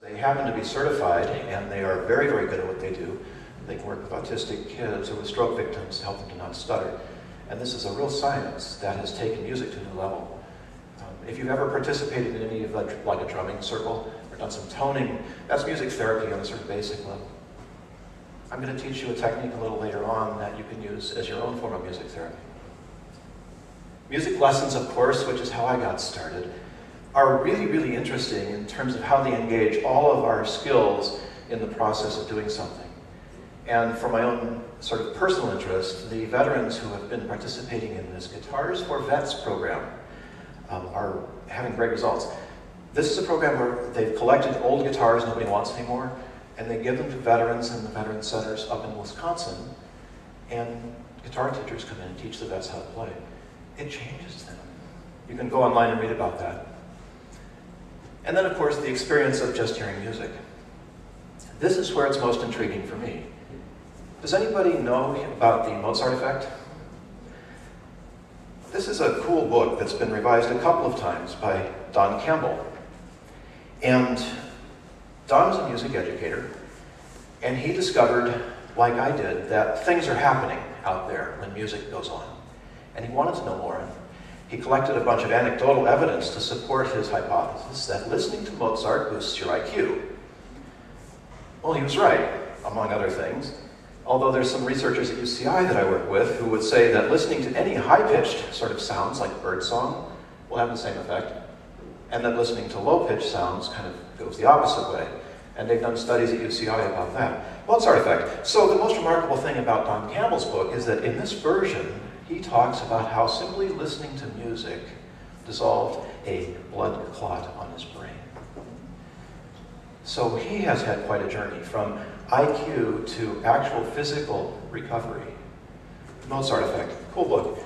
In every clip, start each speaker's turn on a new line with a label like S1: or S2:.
S1: They happen to be certified, and they are very, very good at what they do. They can work with autistic kids or with stroke victims to help them to not stutter. And this is a real science that has taken music to a new level. If you've ever participated in any of that, like a drumming circle, or done some toning, that's music therapy on a sort of basic level. I'm going to teach you a technique a little later on that you can use as your own form of music therapy. Music lessons, of course, which is how I got started, are really, really interesting in terms of how they engage all of our skills in the process of doing something. And for my own sort of personal interest, the veterans who have been participating in this Guitars for Vets program are having great results. This is a program where they've collected old guitars nobody wants anymore, and they give them to veterans in the veteran centers up in Wisconsin, and guitar teachers come in and teach the vets how to play. It changes them. You can go online and read about that. And then, of course, the experience of just hearing music. This is where it's most intriguing for me. Does anybody know about the Mozart Effect? This is a cool book that's been revised a couple of times by Don Campbell. And Don is a music educator, and he discovered, like I did, that things are happening out there when music goes on. And he wanted to know more. He collected a bunch of anecdotal evidence to support his hypothesis that listening to Mozart boosts your IQ. Well, he was right, among other things. Although there's some researchers at UCI that I work with who would say that listening to any high-pitched sort of sounds like birdsong will have the same effect, and that listening to low-pitched sounds kind of goes the opposite way. And they've done studies at UCI about that. Mozart Effect. So the most remarkable thing about Don Campbell's book is that in this version, he talks about how simply listening to music dissolved a blood clot on his brain. So he has had quite a journey from IQ to actual physical recovery. Mozart Effect, cool book.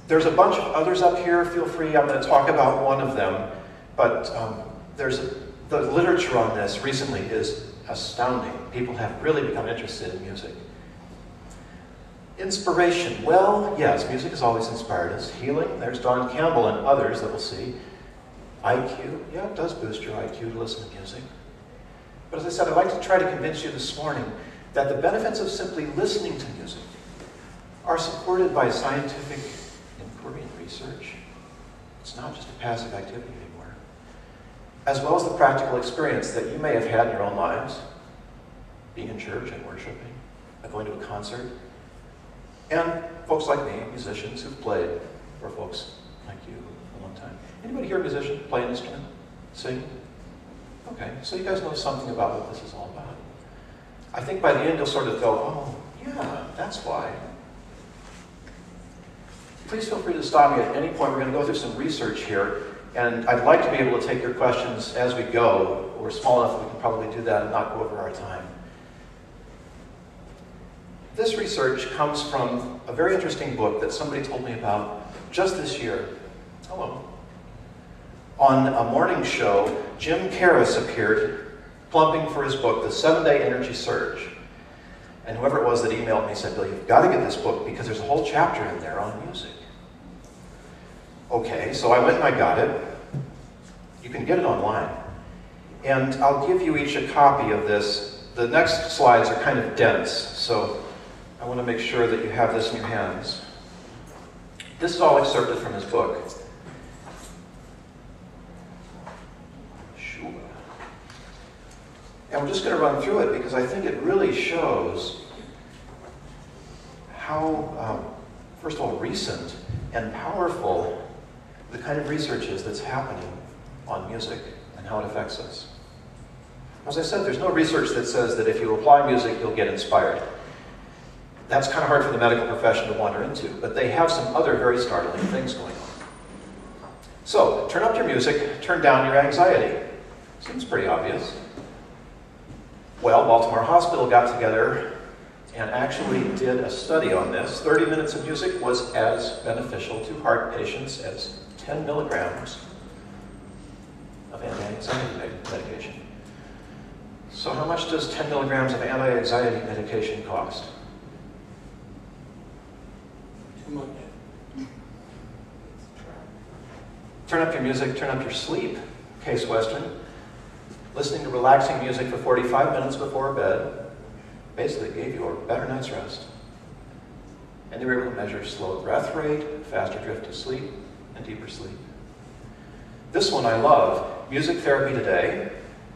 S1: There's a bunch of others up here, feel free, I'm going to talk about one of them, but the literature on this recently is astounding. People have really become interested in music. Inspiration, well, yes, music has always inspired us. Healing, there's Don Campbell and others that we'll see. IQ, yeah, it does boost your IQ to listen to music. But as I said, I'd like to try to convince you this morning that the benefits of simply listening to music are supported by scientific inquiry and research. It's not just a passive activity anymore. As well as the practical experience that you may have had in your own lives, being in church and worshiping, going to a concert, and folks like me, musicians who've played for folks like you a long time. Anybody here a musician, play an instrument, sing? Okay, so you guys know something about what this is all about. I think by the end you'll sort of go, oh, yeah, that's why. Please feel free to stop me at any point. We're going to go through some research here, and I'd like to be able to take your questions as we go. We're small enough that we can probably do that and not go over our time. This research comes from a very interesting book that somebody told me about just this year. Hello. On a morning show, Jim Karras appeared, plumping for his book, The 7-Day Energy Surge. And whoever it was that emailed me said, Bill, you've got to get this book because there's a whole chapter in there on music. Okay, so I went and I got it. You can get it online. And I'll give you each a copy of this. The next slides are kind of dense, so I want to make sure that you have this in your hands. This is all excerpted from his book. Sure. And we're just going to run through it because I think it really shows how, first of all, recent and powerful the kind of research is that's happening on music and how it affects us. As I said, there's no research that says that if you apply music, you'll get inspired. That's kind of hard for the medical profession to wander into, but they have some other very startling things going on. So, turn up your music, turn down your anxiety. Seems pretty obvious. Well, Baltimore Hospital got together and actually did a study on this. 30 minutes of music was as beneficial to heart patients as 10 milligrams of anti-anxiety medication. So how much does 10 milligrams of anti-anxiety medication cost?
S2: Too much.
S1: Turn up your music, turn up your sleep. Case Western. Listening to relaxing music for 45 minutes before bed basically gave you a better night's rest. And they were able to measure slow breath rate, faster drift to sleep, and deeper sleep. This one I love, Music Therapy Today.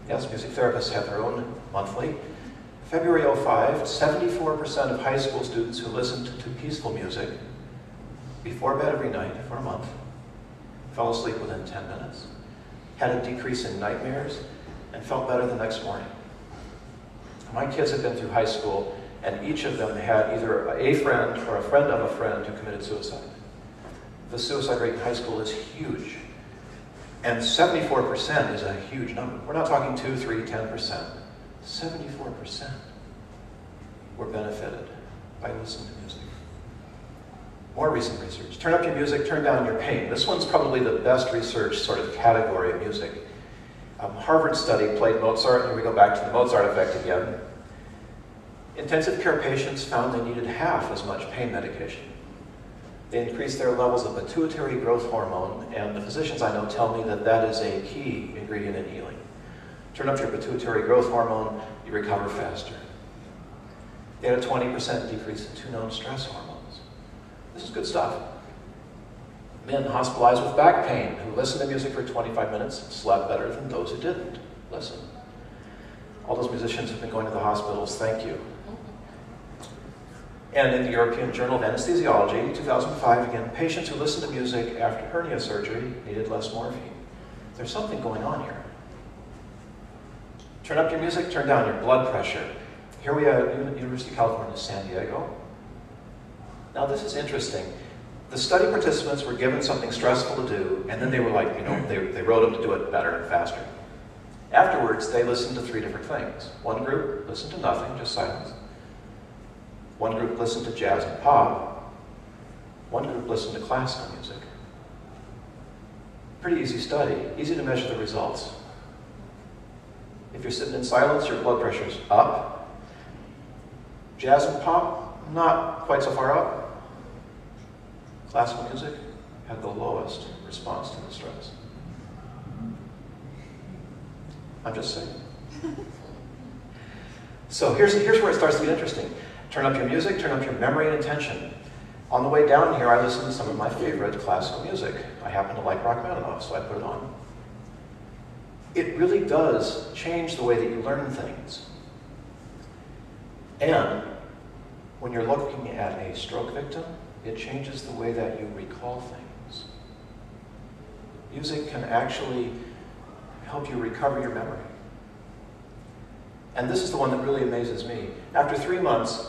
S1: Yes, music therapists have their own monthly. February 05, 74% of high school students who listened to peaceful music before bed every night for a month fell asleep within 10 minutes, had a decrease in nightmares, and felt better the next morning. My kids have been through high school, and each of them had either a friend or a friend of a friend who committed suicide. The suicide rate in high school is huge. And 74% is a huge number. We're not talking 2, 3, 10%. 74% were benefited by listening to music. More recent research. Turn up your music, turn down your pain. This one's probably the best research sort of category of music. Harvard study played Mozart. Here we go back to the Mozart Effect again. Intensive care patients found they needed half as much pain medication. They increased their levels of pituitary growth hormone, and the physicians I know tell me that that is a key ingredient in healing. Turn up your pituitary growth hormone, you recover faster. They had a 20% decrease in 2 known stress hormones. This is good stuff. Men hospitalized with back pain who listened to music for 25 minutes slept better than those who didn't listen. All those musicians who've been going to the hospitals, thank you. And in the European Journal of Anesthesiology, 2005, again, patients who listened to music after hernia surgery needed less morphine. There's something going on here. Turn up your music, turn down your blood pressure. Here we are at University of California, San Diego. Now this is interesting. The study participants were given something stressful to do, and then they were like, they wrote them to do it better and faster. Afterwards, they listened to 3 different things. One group listened to nothing, just silence. One group listened to jazz and pop. One group listened to classical music. Pretty easy study, easy to measure the results. If you're sitting in silence, your blood pressure's up. Jazz and pop, not quite so far up. Classical music had the lowest response to the stress. I'm just saying. So here's where it starts to get interesting. Turn up your music, turn up your memory and attention. On the way down here, I listened to some of my favorite classical music. I happen to like Rachmaninoff, so I put it on. It really does change the way that you learn things. And when you're looking at a stroke victim, it changes the way that you recall things. Music can actually help you recover your memory. And this is the one that really amazes me. After 3 months,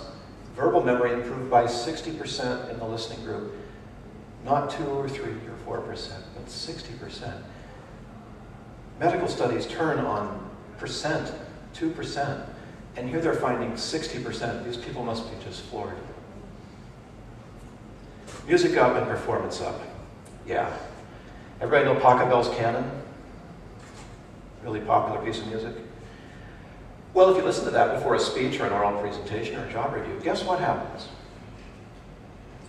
S1: verbal memory improved by 60% in the listening group. Not 2 or 3 or 4%, but 60%. Medical studies turn on percent, 2%, and here they're finding 60%. These people must be just floored. Music up and performance up. Yeah. Everybody know Pachelbel's Canon? Really popular piece of music. Well, if you listen to that before a speech or an oral presentation or a job review, guess what happens?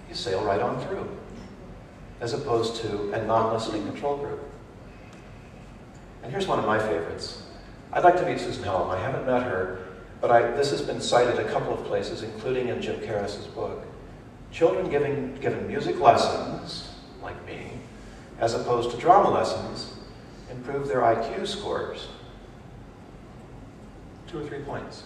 S1: You sail right on through, as opposed to a non-listening control group. And here's one of my favorites. I'd like to meet Susan Helm. I haven't met her, but this has been cited a couple of places, including in Jim Karras' book. Children given music lessons, like me, as opposed to drama lessons, improve their IQ scores 2 or 3 points.